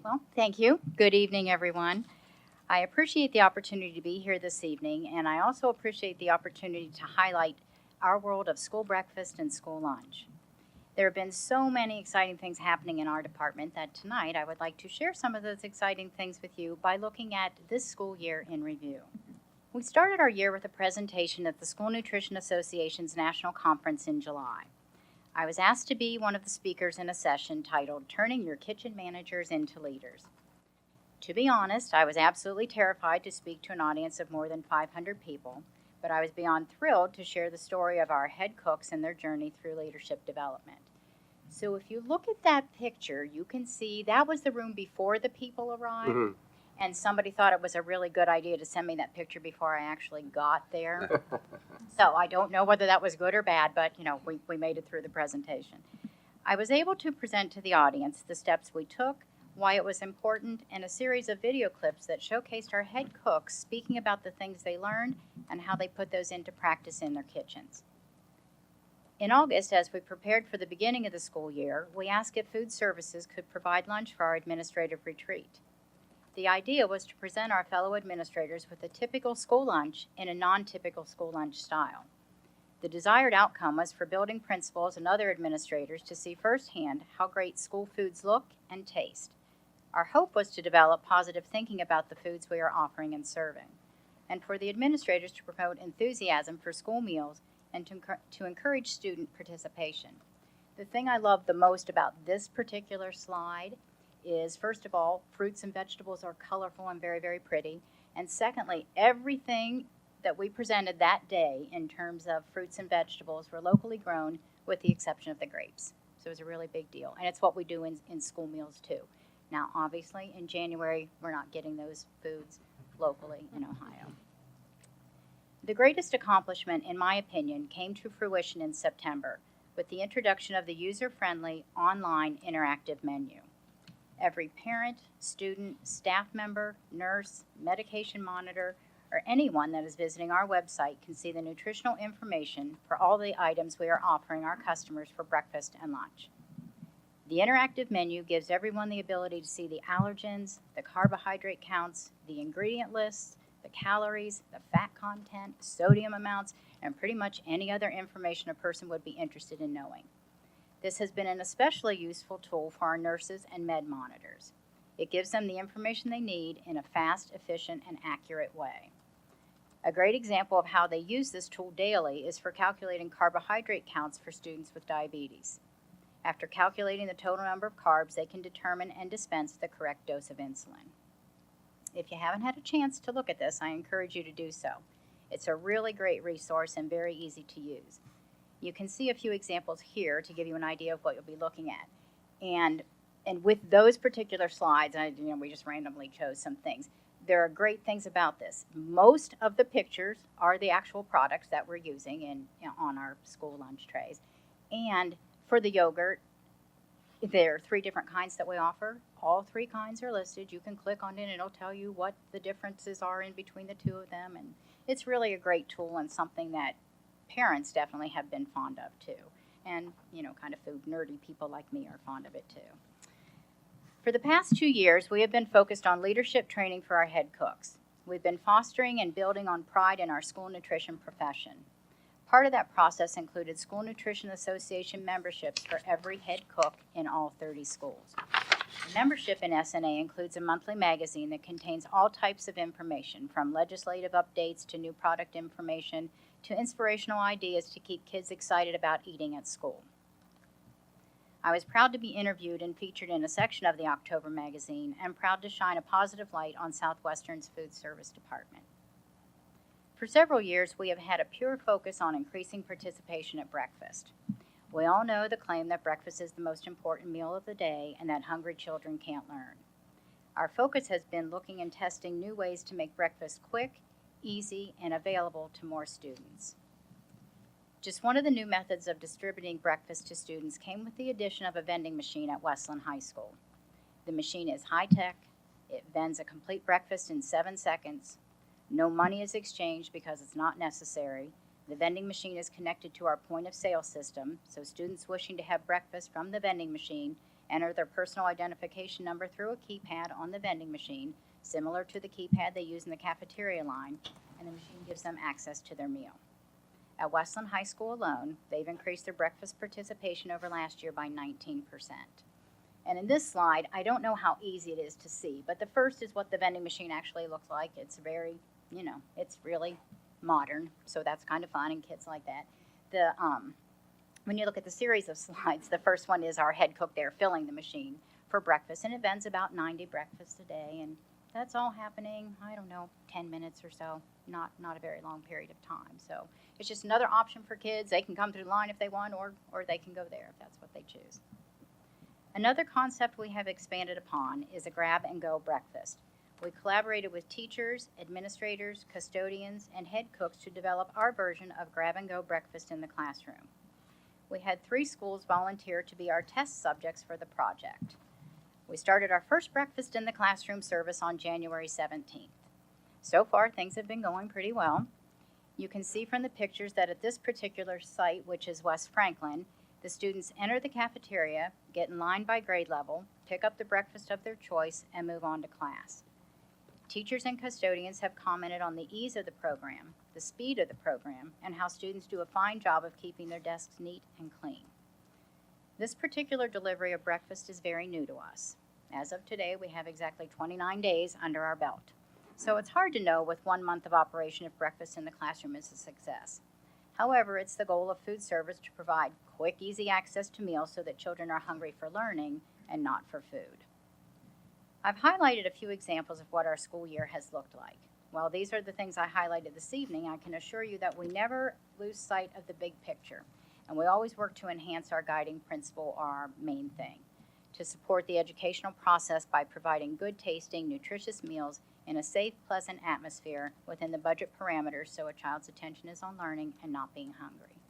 Well, thank you. Good evening, everyone. I appreciate the opportunity to be here this evening, and I also appreciate the opportunity to highlight our world of school breakfast and school lunch. There have been so many exciting things happening in our department that tonight I would like to share some of those exciting things with you by looking at this school year in review. We started our year with a presentation at the School Nutrition Association's National Conference in July. I was asked to be one of the speakers in a session titled Turning Your Kitchen Managers into Leaders. To be honest, I was absolutely terrified to speak to an audience of more than 500 people, but I was beyond thrilled to share the story of our head cooks and their journey through leadership development. So if you look at that picture, you can see that was the room before the people arrived. Mhm. And somebody thought it was a really good idea to send me that picture before I actually got there. So I don't know whether that was good or bad, but we made it through the presentation. I was able to present to the audience the steps we took, why it was important, and a series of video clips that showcased our head cooks speaking about the things they learned and how they put those into practice in their kitchens. In August, as we prepared for the beginning of the school year, we asked if food services could provide lunch for our administrative retreat. The idea was to present our fellow administrators with a typical school lunch in a non-typical school lunch style. The desired outcome was for building principals and other administrators to see firsthand how great school foods look and taste. Our hope was to develop positive thinking about the foods we are offering and serving, and for the administrators to promote enthusiasm for school meals and to encourage student participation. The thing I love the most about this particular slide is, first of all, fruits and vegetables are colorful and very, very pretty. And secondly, everything that we presented that day in terms of fruits and vegetables were locally grown with the exception of the grapes. So it was a really big deal. And it's what we do in school meals too. Now, obviously, in January, we're not getting those foods locally in Ohio. The greatest accomplishment, in my opinion, came to fruition in September with the introduction of the user-friendly online interactive menu. Every parent, student, staff member, nurse, medication monitor, or anyone that is visiting our website can see the nutritional information for all the items we are offering our customers for breakfast and lunch. The interactive menu gives everyone the ability to see the allergens, the carbohydrate counts, the ingredient lists, the calories, the fat content, sodium amounts, and pretty much any other information a person would be interested in knowing. This has been an especially useful tool for our nurses and med monitors. It gives them the information they need in a fast, efficient, and accurate way. A great example of how they use this tool daily is for calculating carbohydrate counts for students with diabetes. After calculating the total number of carbs, they can determine and dispense the correct dose of insulin. If you haven't had a chance to look at this, I encourage you to do so. It's a really great resource and very easy to use. You can see a few examples here to give you an idea of what you'll be looking at. And with those particular slides, we just randomly chose some things. There are great things about this. Most of the pictures are the actual products that we're using on our school lunch trays. And for the yogurt, there are 3 different kinds that we offer. All 3 kinds are listed. You can click on it and it'll tell you what the differences are in between the 2 of them. And it's really a great tool and something that parents definitely have been fond of too. And, kind of food nerdy people like me are fond of it too. For the past 2 years, we have been focused on leadership training for our head cooks. We've been fostering and building on pride in our school nutrition profession. Part of that process included School Nutrition Association memberships for every head cook in all 30 schools. Membership in SNA includes a monthly magazine that contains all types of information, from legislative updates to new product information to inspirational ideas to keep kids excited about eating at school. I was proud to be interviewed and featured in a section of the October magazine and proud to shine a positive light on Southwestern's food service department. For several years, we have had a pure focus on increasing participation at breakfast. We all know the claim that breakfast is the most important meal of the day and that hungry children can't learn. Our focus has been looking and testing new ways to make breakfast quick, easy, and available to more students. Just one of the new methods of distributing breakfast to students came with the addition of a vending machine at Westland High School. The machine is high-tech. It vends a complete breakfast in 7 seconds. No money is exchanged because it's not necessary. The vending machine is connected to our point-of-sale system, so students wishing to have breakfast from the vending machine enter their personal identification number through a keypad on the vending machine, similar to the keypad they use in the cafeteria line, and the machine gives them access to their meal. At Westland High School alone, they've increased their breakfast participation over last year by 19%. And in this slide, I don't know how easy it is to see, but the first is what the vending machine actually looks like. It's very, it's really modern, so that's kind of fun, and kids like that. When you look at the series of slides, the first one is our head cook there filling the machine for breakfast, and it vends about 90 breakfasts a day, and that's all happening, 10 minutes or so, not a very long period of time. So it's just another option for kids. They can come through the line if they want, or they can go there if that's what they choose. Another concept we have expanded upon is a grab-and-go breakfast. We collaborated with teachers, administrators, custodians, and head cooks to develop our version of grab-and-go breakfast in the classroom. We had 3 schools volunteer to be our test subjects for the project. We started our first breakfast in the classroom service on January 17th. So far, things have been going pretty well. You can see from the pictures that at this particular site, which is West Franklin, the students enter the cafeteria, get in line by grade level, pick up the breakfast of their choice, and move on to class. Teachers and custodians have commented on the ease of the program, the speed of the program, and how students do a fine job of keeping their desks neat and clean. This particular delivery of breakfast is very new to us. As of today, we have exactly 29 days under our belt. So it's hard to know with 1 month of operation if breakfast in the classroom is a success. However, it's the goal of food service to provide quick, easy access to meals so that children are hungry for learning and not for food. I've highlighted a few examples of what our school year has looked like. While these are the things I highlighted this evening, I can assure you that we never lose sight of the big picture, and we always work to enhance our guiding principle, or our main thing, to support the educational process by providing good tasting, nutritious meals in a safe, pleasant atmosphere within the budget parameters so a child's attention is on learning and not being hungry.